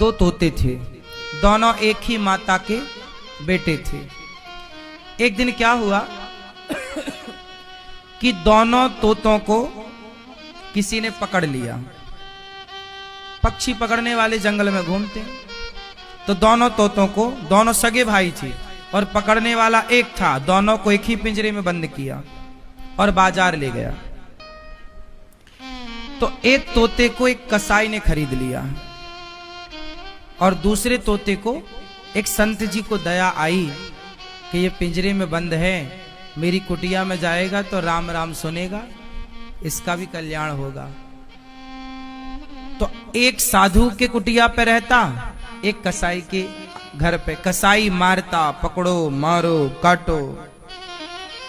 दो तोते थे, दोनों एक ही माता के बेटे थे। एक दिन क्या हुआ कि दोनों तोतों को किसी ने पकड़ लिया। पक्षी पकड़ने वाले जंगल में घूमते हैं, तो दोनों तोतों को, दोनों सगे भाई थे और पकड़ने वाला एक था, दोनों को एक ही पिंजरे में बंद किया और बाजार ले गया। तो एक तोते को एक कसाई ने खरीद लिया और दूसरे तोते को एक संत जी को दया आई कि ये पिंजरे में बंद है, मेरी कुटिया में जाएगा तो राम राम सुनेगा, इसका भी कल्याण होगा। तो एक साधु के कुटिया पे रहता, एक कसाई के घर पे। कसाई मारता, पकड़ो मारो काटो,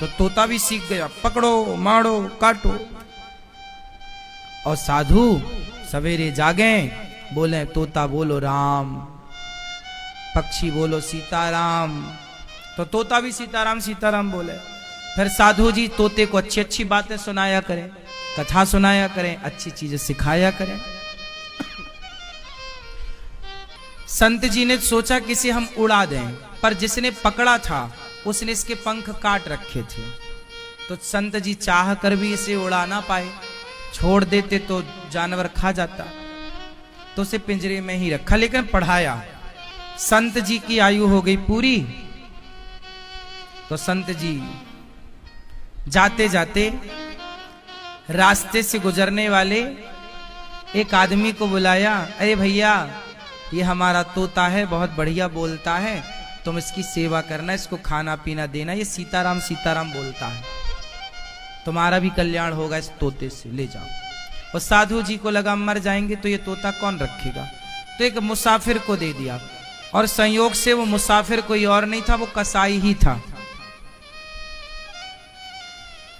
तो तोता भी सीख गया, पकड़ो मारो काटो। और साधु सवेरे जागे, बोले तोता बोलो राम, पक्षी बोलो सीताराम, तो तोता भी सीताराम सीताराम बोले। फिर साधु जी तोते को अच्छी अच्छी बातें सुनाया करें, कथा सुनाया करें, अच्छी चीजें सिखाया करें। संत जी ने सोचा कि इसे हम उड़ा दें, पर जिसने पकड़ा था उसने इसके पंख काट रखे थे, तो संत जी चाह कर भी इसे उड़ा ना पाए, छोड़ देते तो जानवर खा जाता, तो उसे पिंजरे में ही रखा, लेकिन पढ़ाया। संत जी की आयु हो गई पूरी, तो संत जी जाते जाते रास्ते से गुजरने वाले एक आदमी को बुलाया, अरे भैया ये हमारा तोता है, बहुत बढ़िया बोलता है, तुम इसकी सेवा करना, इसको खाना पीना देना, ये सीताराम सीताराम बोलता है, तुम्हारा भी कल्याण होगा इस तोते से, ले जाओ। और साधु जी को लगा मर जाएंगे तो ये तोता कौन रखेगा, तो एक मुसाफिर को दे दिया। और संयोग से वो मुसाफिर कोई और नहीं था, वो कसाई ही था।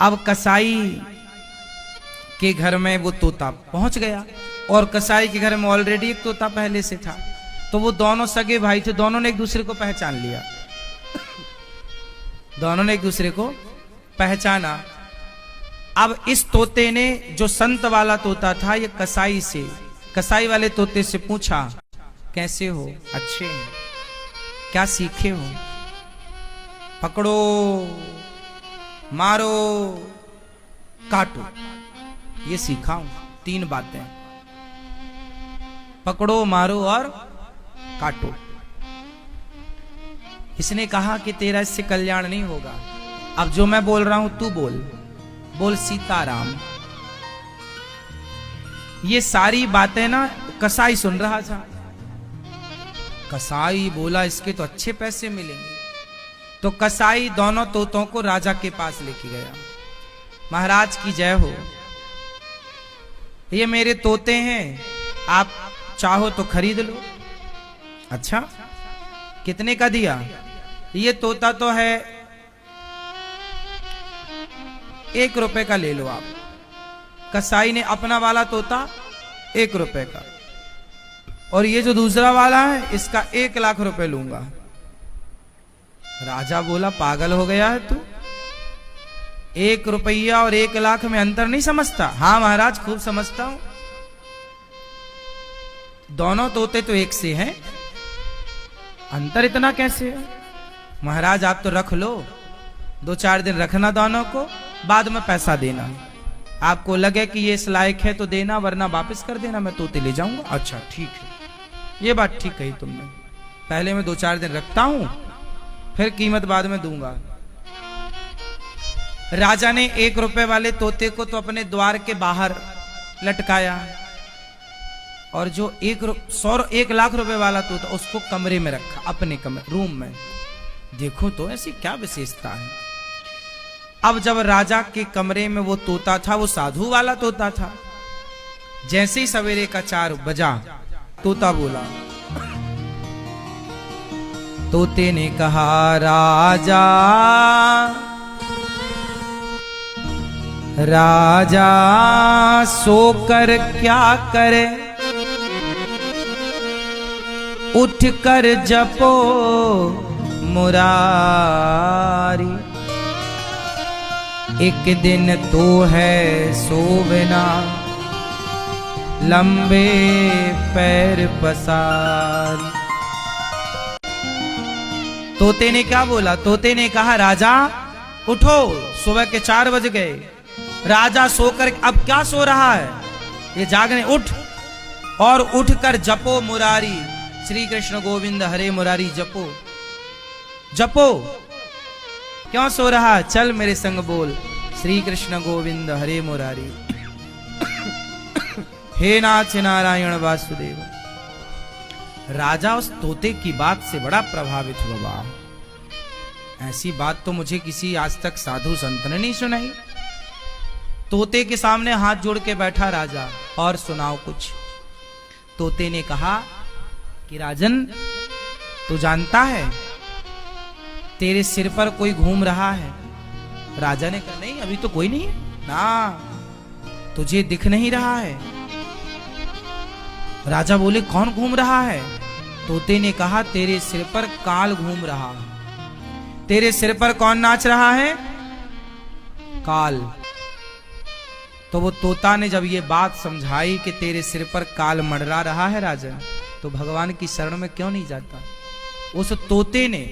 अब कसाई के घर में वो तोता पहुंच गया, और कसाई के घर में ऑलरेडी एक तोता पहले से था, तो वो दोनों सगे भाई थे, दोनों ने एक दूसरे को पहचान लिया। दोनों ने एक दूसरे को पहचाना। अब इस तोते ने, जो संत वाला तोता था, ये कसाई वाले तोते से पूछा, कैसे हो? अच्छे हैं। क्या सीखे हो? पकड़ो मारो काटो, ये सीखा हूं, 3 बातें, पकड़ो मारो और काटो। इसने कहा कि तेरा इससे कल्याण नहीं होगा, अब जो मैं बोल रहा हूं तू बोल सीताराम। ये सारी बातें ना कसाई सुन रहा था। कसाई बोला इसके तो अच्छे पैसे मिलेंगे, तो कसाई दोनों तोतों को राजा के पास लेके गया। महाराज की जय हो, ये मेरे तोते हैं, आप चाहो तो खरीद लो। अच्छा, कितने का दिया? ये तोता तो है 1 रुपए का, ले लो आप। कसाई ने अपना वाला तोता 1 रुपए का, और ये जो दूसरा वाला है इसका 1 लाख रुपए लूंगा। राजा बोला पागल हो गया है तू, 1 रुपया और 1 लाख में अंतर नहीं समझता? हाँ महाराज खूब समझता हूं, दोनों तोते तो एक से हैं, अंतर इतना कैसे है? महाराज आप तो रख लो, 2-4 दिन रखना दोनों को, बाद में पैसा देना। आपको लगे कि ये इस लायक है तो देना, वरना वापस कर देना, मैं तोते ले जाऊंगा। अच्छा ठीक है, ये बात ठीक कही तुमने, पहले मैं 2-4 दिन रखता हूं, फिर कीमत बाद में दूंगा। राजा ने 1 रुपए वाले तोते को तो अपने द्वार के बाहर लटकाया, और जो 1 लाख रुपए वाला तोता उसको कमरे में रखा, अपने कमरे रूम में। देखो तो ऐसी क्या विशेषता है। अब जब राजा के कमरे में वो तोता था, वो साधु वाला तोता था, जैसे ही सवेरे का 4 बजा, तोता बोला, तोते ने कहा राजा राजा सोकर क्या करे, उठ कर जपो मुरारी, एक दिन तो है सोवना, लंबे पैर पसार। तोते ने क्या बोला? तोते ने कहा राजा उठो, सुबह के 4 बज गए। राजा सोकर अब क्या सो रहा है, ये जागने, उठ और उठकर जपो मुरारी, श्री कृष्ण गोविंद हरे मुरारी जपो जपो। क्यों सो रहा है? चल मेरे संग बोल, श्री कृष्ण गोविंद हरे मुरारी। हे नाथ नारायण वासुदेव। राजा उस तोते की बात से बड़ा प्रभावित हुआ। ऐसी बात तो मुझे किसी आज तक साधु संत ने नहीं सुनाई। तोते के सामने हाथ जोड़ के बैठा राजा, और सुनाओ कुछ। तोते ने कहा कि राजन, तू जानता है तेरे सिर पर कोई घूम रहा है? राजा ने कहा नहीं, अभी तो कोई नहीं है ना, तुझे दिख नहीं रहा है। राजा बोले कौन घूम रहा है? तोते ने कहा तेरे सिर पर काल घूम रहा है। तेरे सिर पर कौन नाच रहा है? काल। तो वो तोता ने जब ये बात समझाई कि तेरे सिर पर काल मंडरा रहा है राजा, तो भगवान की शरण में क्यों नहीं जाता? उस तोते ने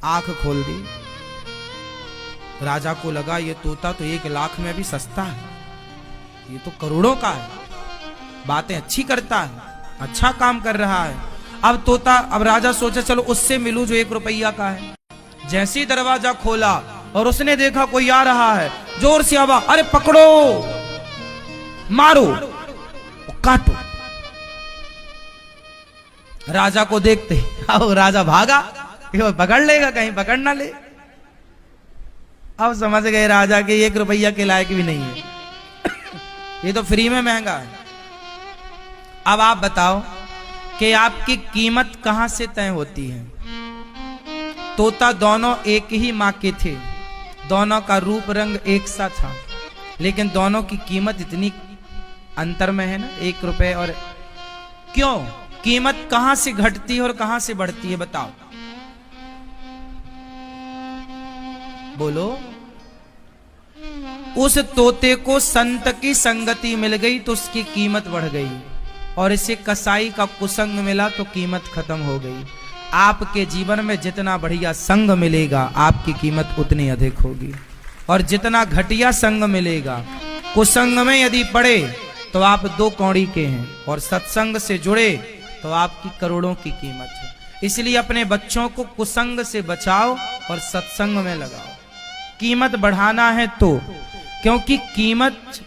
आंख खोल दी। राजा को लगा ये तोता तो 1 लाख में भी सस्ता है, ये तो करोड़ों का है, बातें अच्छी करता है, अच्छा काम कर रहा है। अब राजा सोचा चलो उससे मिलूं जो 1 रुपया का है। जैसे ही दरवाजा खोला और उसने देखा कोई आ रहा है, जोर से आवाज, अरे पकड़ो, मारो, काटो। राजा को देखते अब राजा भागा, पकड़ लेगा, कहीं पकड़ ना ले। अब समझ गए राजा के 1 रुपया के लायक भी नहीं है, ये तो फ्री में महंगा है। अब आप बताओ कि आपकी कीमत कहां से तय होती है? तोता दोनों एक ही मां के थे, दोनों का रूप रंग एक सा था, लेकिन दोनों की कीमत इतनी अंतर में है ना, 1 रुपए। और क्यों? कीमत कहां से घटती है और कहां से बढ़ती है, बताओ बोलो। उस तोते को संत की संगति मिल गई तो उसकी कीमत बढ़ गई, और इसे कसाई का कुसंग मिला तो कीमत खत्म हो गई। आपके जीवन में जितना बढ़िया संग मिलेगा आपकी कीमत उतनी अधिक होगी, और जितना घटिया संग मिलेगा, कुसंग में यदि पड़े तो आप 2 कौड़ी के हैं, और सत्संग से जुड़े तो आपकी करोड़ों की कीमत है। इसलिए अपने बच्चों को कुसंग से बचाओ और सत्संग में लगाओ। कीमत बढ़ाना है तो, क्योंकि कीमत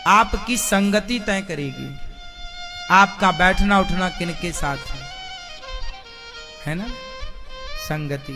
आपकी संगति तय करेगी, आपका बैठना उठना किनके साथ है ना, संगति।